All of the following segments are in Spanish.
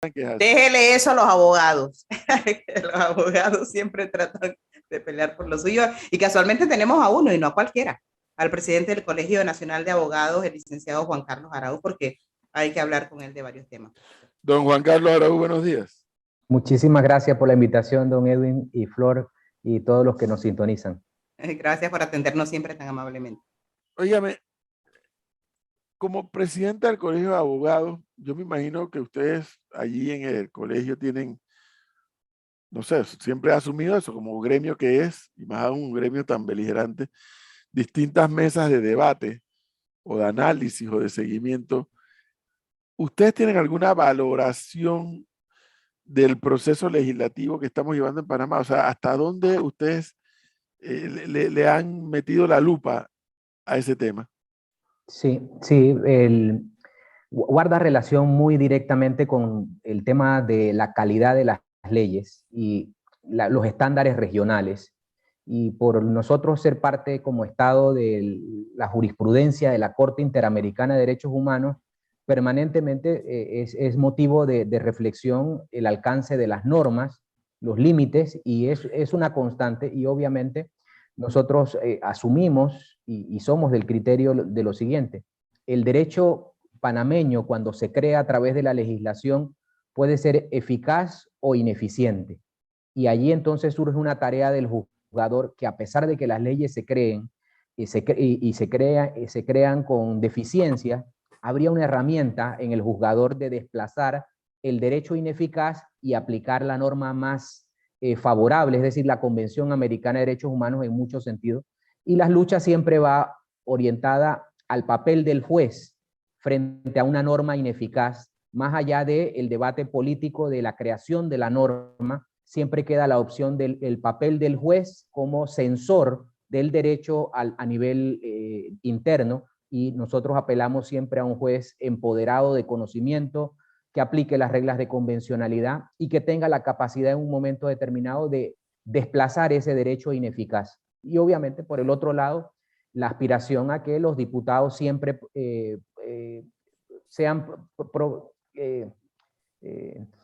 que es así. Déjele eso a los abogados. Los abogados siempre tratan de pelear por lo suyo y casualmente tenemos a uno y no a cualquiera, al presidente del Colegio Nacional de Abogados, el licenciado Juan Carlos Araúz, porque hay que hablar con él de varios temas. Don Juan Carlos Araúz, buenos días. Muchísimas gracias por la invitación, don Edwin y Flor, y todos los que nos sintonizan. Gracias por atendernos siempre tan amablemente. Óigame, como presidenta del Colegio de Abogados, yo me imagino que ustedes allí en el colegio tienen, no sé, siempre he asumido eso como gremio que es, y más aún un gremio tan beligerante, distintas mesas de debate o de análisis o de seguimiento. ¿Ustedes tienen alguna valoración del proceso legislativo que estamos llevando en Panamá? O sea, ¿hasta dónde ustedes le han metido la lupa a ese tema? Sí, sí, guarda relación muy directamente con el tema de la calidad de las leyes y los estándares regionales. Y por nosotros ser parte como Estado de la jurisprudencia de la Corte Interamericana de Derechos Humanos, permanentemente es motivo de reflexión el alcance de las normas, los límites, y es una constante, y obviamente nosotros asumimos y somos del criterio de lo siguiente: el derecho panameño, cuando se crea a través de la legislación, puede ser eficaz o ineficiente. Y allí entonces surge una tarea del juzgador que, a pesar de que las leyes se creen se crean con deficiencias, habría una herramienta en el juzgador de desplazar el derecho ineficaz y aplicar la norma más favorable, es decir, la Convención Americana de Derechos Humanos en muchos sentidos. Y la lucha siempre va orientada al papel del juez frente a una norma ineficaz. Más allá del debate político de la creación de la norma, siempre queda la opción del papel del juez como censor del derecho a nivel interno, y nosotros apelamos siempre a un juez empoderado de conocimiento, que aplique las reglas de convencionalidad y que tenga la capacidad en un momento determinado de desplazar ese derecho ineficaz. Y obviamente, por el otro lado, la aspiración a que los diputados siempre sean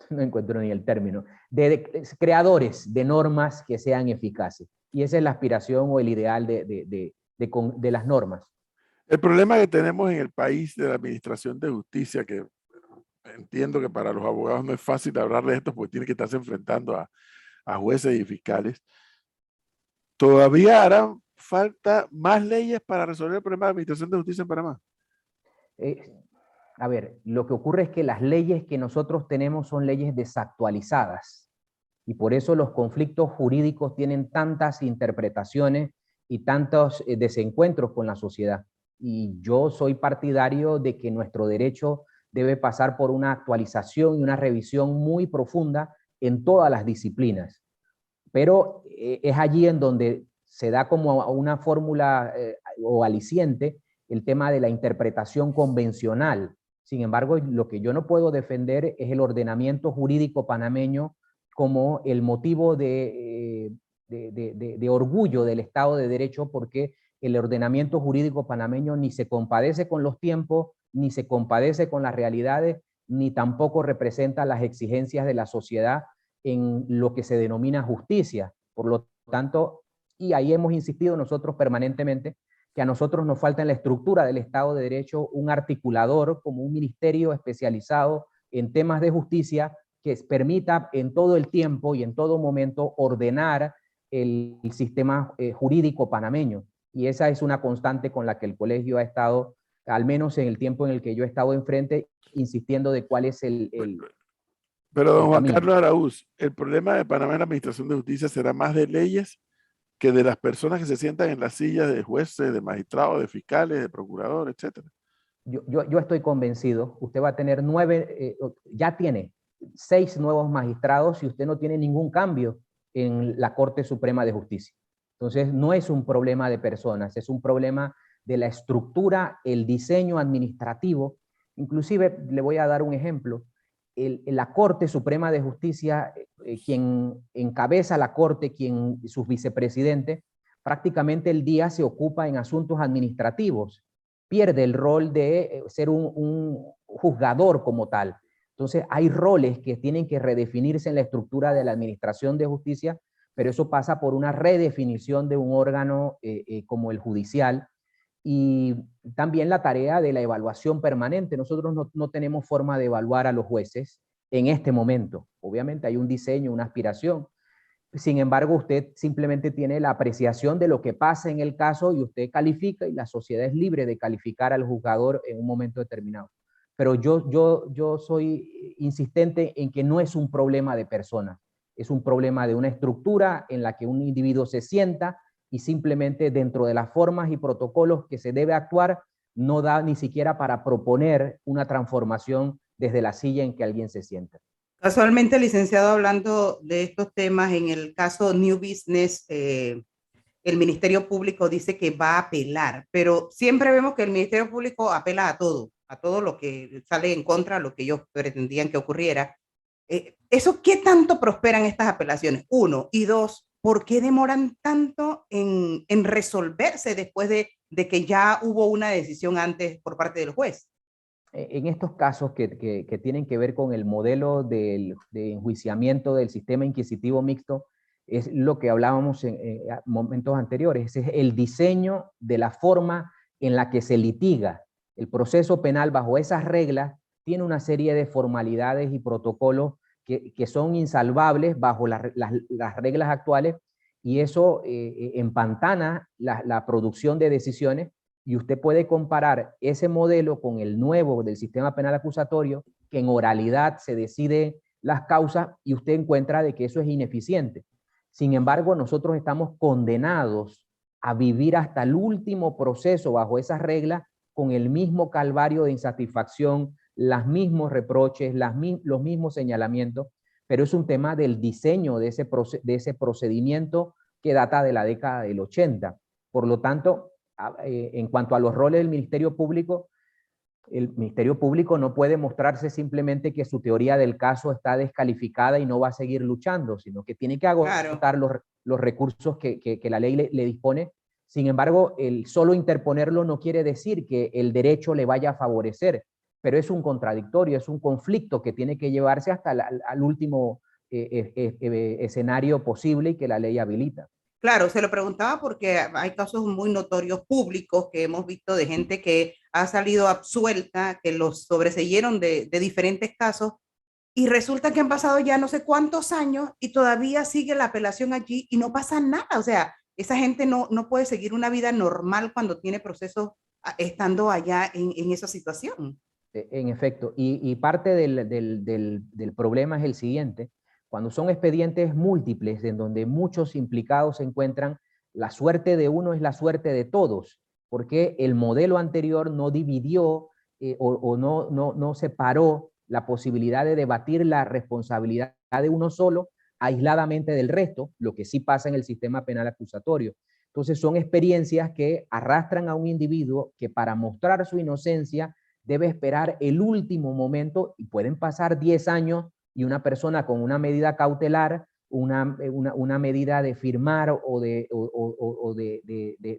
no encuentro ni el término, creadores de normas que sean eficaces. Y esa es la aspiración o el ideal de las normas. El problema que tenemos en el país de la administración de justicia, que entiendo que para los abogados no es fácil hablar de esto porque tienen que estarse enfrentando a jueces y fiscales, todavía harán falta más leyes para resolver el problema de la administración de justicia en Panamá. A ver, lo que ocurre es que las leyes que nosotros tenemos son leyes desactualizadas, y por eso los conflictos jurídicos tienen tantas interpretaciones y tantos desencuentros con la sociedad. Y yo soy partidario de que nuestro derecho debe pasar por una actualización y una revisión muy profunda en todas las disciplinas. Pero es allí en donde se da como una fórmula o aliciente el tema de la interpretación convencional. Sin embargo, lo que yo no puedo defender es el ordenamiento jurídico panameño como el motivo de orgullo del Estado de Derecho, porque el ordenamiento jurídico panameño ni se compadece con los tiempos, ni se compadece con las realidades, ni tampoco representa las exigencias de la sociedad en lo que se denomina justicia. Por lo tanto, y ahí hemos insistido nosotros permanentemente, que a nosotros nos falta en la estructura del Estado de Derecho un articulador como un ministerio especializado en temas de justicia que permita en todo el tiempo y en todo momento ordenar el sistema jurídico panameño. Y esa es una constante con la que el colegio ha estado, al menos en el tiempo en el que yo he estado enfrente, insistiendo de cuál es Pero don Juan camino. Carlos Araúz, el problema de Panamá en la administración de justicia será más de leyes que de las personas que se sientan en las sillas de jueces, de magistrados, de fiscales, de procuradores, etcétera. Yo estoy convencido, usted va a tener ya tiene 6 nuevos magistrados y usted no tiene ningún cambio en la Corte Suprema de Justicia. Entonces, no es un problema de personas, es un problema de la estructura, el diseño administrativo. Inclusive, le voy a dar un ejemplo. La Corte Suprema de Justicia, quien encabeza la Corte, sus vicepresidentes, prácticamente el día se ocupa en asuntos administrativos, pierde el rol de ser un juzgador como tal. Entonces hay roles que tienen que redefinirse en la estructura de la administración de justicia, pero eso pasa por una redefinición de un órgano como el judicial, y también la tarea de la evaluación permanente. Nosotros no tenemos forma de evaluar a los jueces en este momento. Obviamente hay un diseño, una aspiración. Sin embargo, usted simplemente tiene la apreciación de lo que pasa en el caso y usted califica, y la sociedad es libre de calificar al juzgador en un momento determinado. Pero yo soy insistente en que no es un problema de personas, es un problema de una estructura en la que un individuo se sienta y simplemente dentro de las formas y protocolos que se debe actuar, no da ni siquiera para proponer una transformación desde la silla en que alguien se sienta. Casualmente, licenciado, hablando de estos temas, en el caso New Business, el Ministerio Público dice que va a apelar, pero siempre vemos que el Ministerio Público apela a todo lo que sale en contra de lo que ellos pretendían que ocurriera. ¿Eso qué tanto prosperan estas apelaciones? Uno, y dos, ¿por qué demoran tanto en resolverse después de que ya hubo una decisión antes por parte del juez? En estos casos que tienen que ver con el modelo de enjuiciamiento del sistema inquisitivo mixto, es lo que hablábamos en momentos anteriores, es el diseño de la forma en la que se litiga. El proceso penal bajo esas reglas tiene una serie de formalidades y protocolos que son insalvables bajo las reglas actuales, y eso empantana la producción de decisiones. Y usted puede comparar ese modelo con el nuevo del sistema penal acusatorio, que en oralidad se decide las causas, y usted encuentra de que eso es ineficiente. Sin embargo, nosotros estamos condenados a vivir hasta el último proceso bajo esas reglas, con el mismo calvario de insatisfacción, los mismos reproches, los mismos señalamientos, pero es un tema del diseño de ese procedimiento que data de la década del 80. Por lo tanto, en cuanto a los roles del Ministerio Público, el Ministerio Público no puede mostrarse simplemente que su teoría del caso está descalificada y no va a seguir luchando, sino que tiene que agotar claro los recursos que la ley le dispone. Sin embargo, el solo interponerlo no quiere decir que el derecho le vaya a favorecer, pero es un contradictorio, es un conflicto que tiene que llevarse hasta al último escenario posible y que la ley habilita. Claro, se lo preguntaba porque hay casos muy notorios públicos que hemos visto de gente que ha salido absuelta, que los sobreseyeron de diferentes casos, y resulta que han pasado ya no sé cuántos años y todavía sigue la apelación allí y no pasa nada. O sea, esa gente no puede seguir una vida normal cuando tiene procesos estando allá en esa situación. En efecto, y parte del problema es el siguiente: cuando son expedientes múltiples en donde muchos implicados se encuentran, la suerte de uno es la suerte de todos, porque el modelo anterior no dividió o no separó la posibilidad de debatir la responsabilidad de uno solo aisladamente del resto, lo que sí pasa en el sistema penal acusatorio. Entonces son experiencias que arrastran a un individuo que, para mostrar su inocencia, debe esperar el último momento, y pueden pasar 10 años y una persona con una medida cautelar, una medida de firmar o de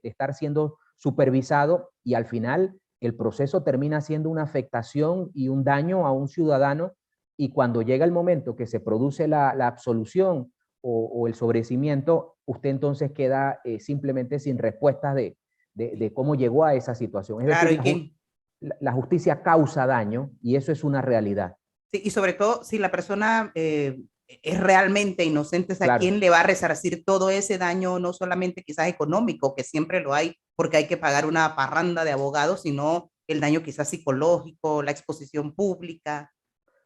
estar siendo supervisado, y al final el proceso termina siendo una afectación y un daño a un ciudadano, y cuando llega el momento que se produce la absolución o el sobreseimiento, usted entonces queda simplemente sin respuestas de cómo llegó a esa situación. Es claro, decir, la justicia causa daño, y eso es una realidad. Sí, y sobre todo, si la persona es realmente inocente, o sea, Claro. ¿quién le va a resarcir todo ese daño, no solamente quizás económico, que siempre lo hay, porque hay que pagar una parranda de abogados, sino el daño quizás psicológico, la exposición pública?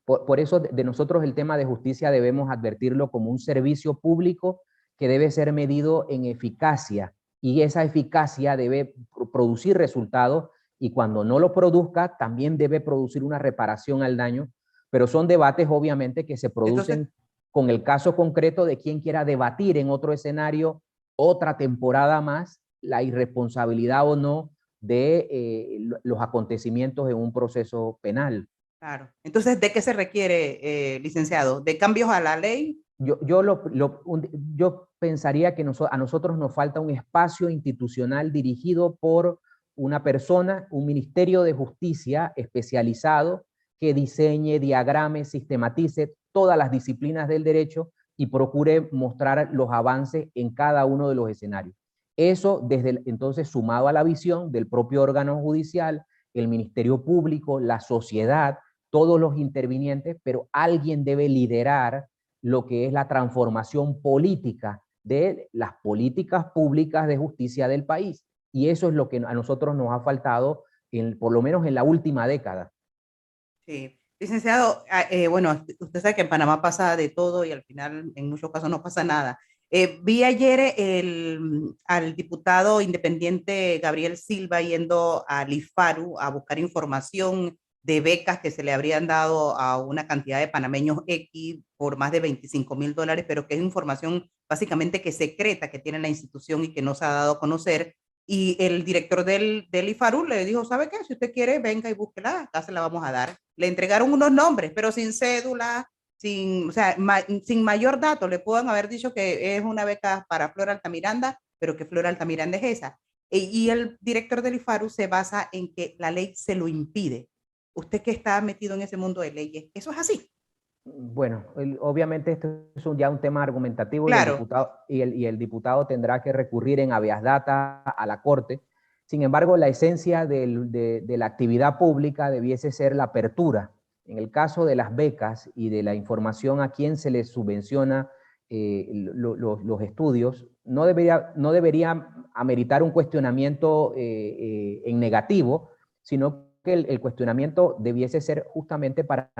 Por eso de nosotros el tema de justicia debemos advertirlo como un servicio público que debe ser medido en eficacia, y esa eficacia debe producir resultados, y cuando no lo produzca también debe producir una reparación al daño, pero son debates obviamente que se producen. Entonces, con el caso concreto de quien quiera debatir en otro escenario, otra temporada más, la irresponsabilidad o no de los acontecimientos en un proceso penal. Claro. Entonces, ¿de qué se requiere, licenciado? ¿De cambios a la ley? Yo pensaría que a nosotros nos falta un espacio institucional dirigido por una persona, un Ministerio de Justicia especializado, que diseñe, diagrame, sistematice todas las disciplinas del derecho y procure mostrar los avances en cada uno de los escenarios. Eso entonces sumado a la visión del propio órgano judicial, el Ministerio Público, la sociedad, todos los intervinientes, pero alguien debe liderar lo que es la transformación política de las políticas públicas de justicia del país. Y eso es lo que a nosotros nos ha faltado, por lo menos en la última década. Sí. Licenciado, bueno, usted sabe que en Panamá pasa de todo y al final en muchos casos no pasa nada. Vi ayer al diputado independiente Gabriel Silva yendo al IFARU a buscar información de becas que se le habrían dado a una cantidad de panameños X por más de $25,000, pero que es información básicamente que secreta que tiene la institución y que no se ha dado a conocer. Y el director del IFARU le dijo, ¿sabe qué? Si usted quiere, venga y búsquela, acá se la vamos a dar. Le entregaron unos nombres, pero sin cédula, o sea, sin mayor dato. Le pueden haber dicho que es una beca para Flor Altamiranda, pero que Flor Altamiranda es esa. Y el director del IFARU se basa en que la ley se lo impide. Usted que está metido en ese mundo de leyes, ¿eso es así? Bueno, obviamente esto es ya un tema argumentativo, Claro. y el diputado tendrá que recurrir en habeas data a la Corte. Sin embargo, la esencia de la actividad pública debiese ser la apertura. En el caso de las becas y de la información a quién se les subvenciona los estudios, no debería ameritar un cuestionamiento en negativo, sino que el cuestionamiento debiese ser justamente para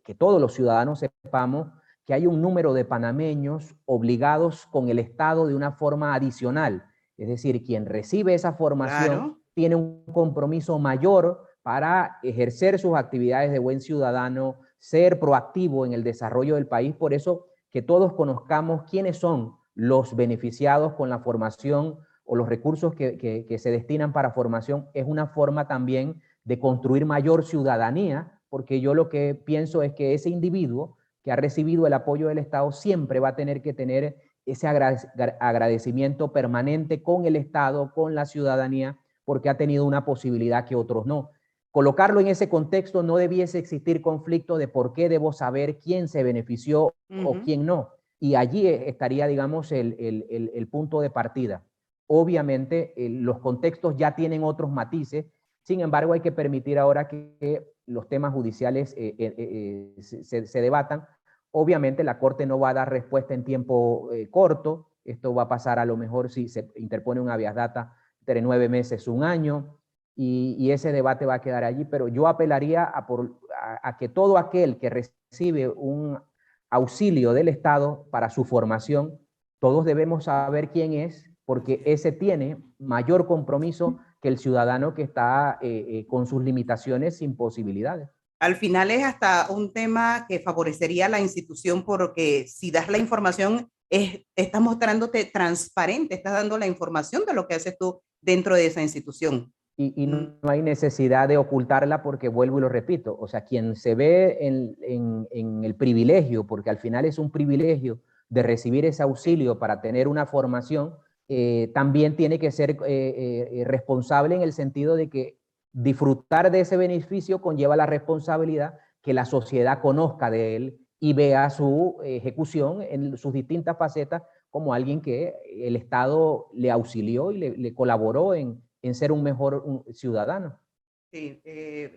que todos los ciudadanos sepamos que hay un número de panameños obligados con el Estado de una forma adicional. Es decir, quien recibe esa formación Claro. tiene un compromiso mayor para ejercer sus actividades de buen ciudadano, ser proactivo en el desarrollo del país. Por eso que todos conozcamos quiénes son los beneficiados con la formación o los recursos que se destinan para formación es una forma también de construir mayor ciudadanía, porque yo lo que pienso es que ese individuo que ha recibido el apoyo del Estado siempre va a tener que tener ese agradecimiento permanente con el Estado, con la ciudadanía, porque ha tenido una posibilidad que otros no. Colocarlo en ese contexto no debiese existir conflicto de por qué debo saber quién se benefició o quién no. Y allí estaría, digamos, el punto de partida. Obviamente, los contextos ya tienen otros matices. Sin embargo, hay que permitir ahora que los temas judiciales se debatan. Obviamente, la Corte no va a dar respuesta en tiempo corto. Esto va a pasar a lo mejor si se interpone un habeas data entre 9 meses, un año, y ese debate va a quedar allí. Pero yo apelaría a que todo aquel que recibe un auxilio del Estado para su formación, todos debemos saber quién es, porque ese tiene mayor compromiso que el ciudadano que está con sus limitaciones sin posibilidades. Al final es hasta un tema que favorecería a la institución porque si das la información, estás mostrándote transparente, estás dando la información de lo que haces tú dentro de esa institución. Y no hay necesidad de ocultarla porque vuelvo y lo repito, o sea, quien se ve en el privilegio, porque al final es un privilegio de recibir ese auxilio para tener una formación, también tiene que ser responsable en el sentido de que disfrutar de ese beneficio conlleva la responsabilidad que la sociedad conozca de él y vea su ejecución en sus distintas facetas como alguien que el Estado le auxilió y le colaboró en ser un mejor ciudadano. Sí,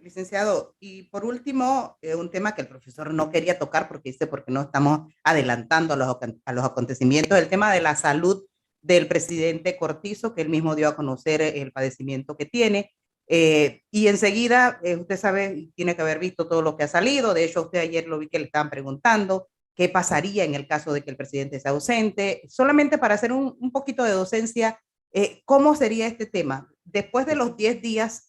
licenciado. Y por último, un tema que el profesor no quería tocar porque no estamos adelantando a los acontecimientos, el tema de la salud del presidente Cortizo, que él mismo dio a conocer el padecimiento que tiene. Y enseguida, usted sabe, tiene que haber visto todo lo que ha salido. De hecho, usted ayer lo vi que le estaban preguntando qué pasaría en el caso de que el presidente sea ausente. Solamente para hacer un poquito de docencia, ¿cómo sería este tema? Después de los 10 días,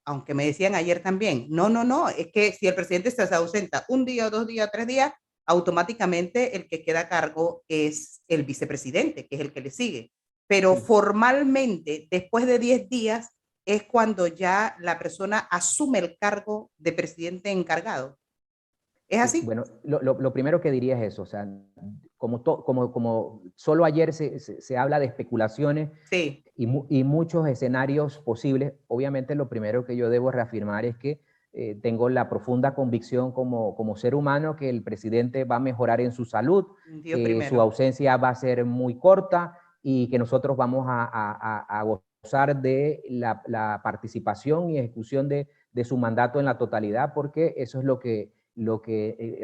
aunque me decían ayer también, no, es que si el presidente se ausenta un día, 2 días, 3 días, automáticamente el que queda a cargo es el vicepresidente, que es el que le sigue. Pero Sí. formalmente, después de 10 días, es cuando ya la persona asume el cargo de presidente encargado. ¿Es así? Bueno, lo primero que diría es eso, o sea, como solo ayer se habla de especulaciones Sí. y muchos escenarios posibles, obviamente lo primero que yo debo reafirmar es que tengo la profunda convicción como ser humano que el presidente va a mejorar en su salud, su ausencia va a ser muy corta y que nosotros vamos a gozar de la participación y ejecución de su mandato en la totalidad, porque eso es lo que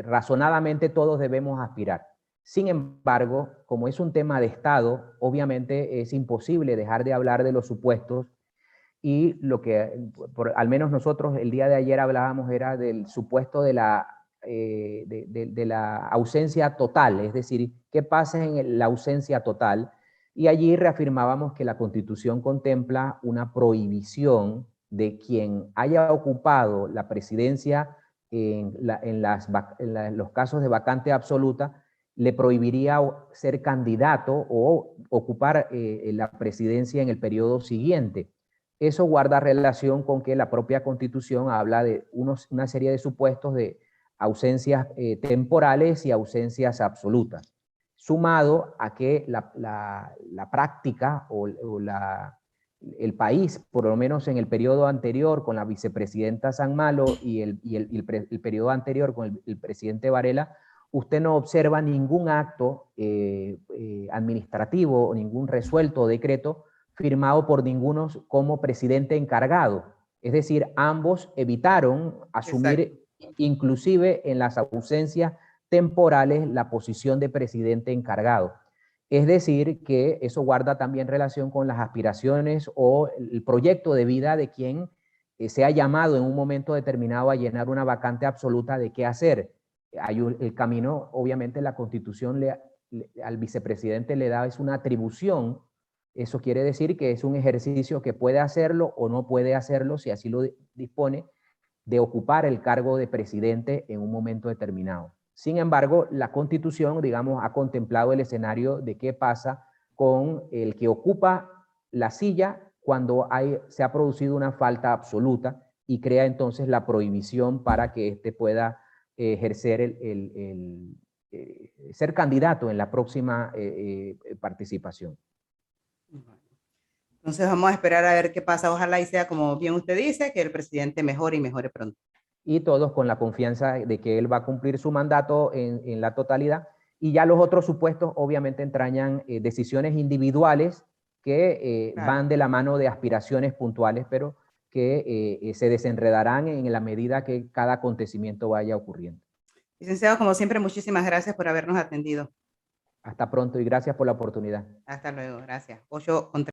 razonadamente todos debemos aspirar. Sin embargo, como es un tema de Estado, obviamente es imposible dejar de hablar de los supuestos, y lo que, al menos nosotros el día de ayer hablábamos era del supuesto de la ausencia total, es decir, ¿qué pasa en la ausencia total? Y allí reafirmábamos que la Constitución contempla una prohibición de quien haya ocupado la presidencia en los casos de vacante absoluta, le prohibiría ser candidato o ocupar la presidencia en el periodo siguiente. Eso guarda relación con que la propia Constitución habla de una serie de supuestos de ausencias temporales y ausencias absolutas, sumado a que la práctica o el país, por lo menos en el periodo anterior con la vicepresidenta San Malo y el periodo anterior con el presidente Varela, usted no observa ningún acto administrativo o ningún resuelto o decreto firmado por ninguno como presidente encargado. Es decir, ambos evitaron asumir, inclusive en las ausencias temporales, la posición de presidente encargado. Es decir, que eso guarda también relación con las aspiraciones o el proyecto de vida de quien sea llamado en un momento determinado a llenar una vacante absoluta de qué hacer. Hay el camino, obviamente la Constitución al vicepresidente le da es una atribución. Eso quiere decir que es un ejercicio que puede hacerlo o no puede hacerlo, si así lo dispone, de ocupar el cargo de presidente en un momento determinado. Sin embargo, la Constitución, digamos, ha contemplado el escenario de qué pasa con el que ocupa la silla cuando se ha producido una falta absoluta, y crea entonces la prohibición para que éste pueda ejercer ser candidato en la próxima participación. Entonces vamos a esperar a ver qué pasa. Ojalá y sea como bien usted dice, que el presidente mejore y mejore pronto. Y todos con la confianza de que él va a cumplir su mandato en la totalidad. Y ya los otros supuestos obviamente entrañan decisiones individuales que van de la mano de aspiraciones puntuales, pero que se desenredarán en la medida que cada acontecimiento vaya ocurriendo. Licenciado, como siempre, muchísimas gracias por habernos atendido. Hasta pronto y gracias por la oportunidad. Hasta luego, gracias. 8:30.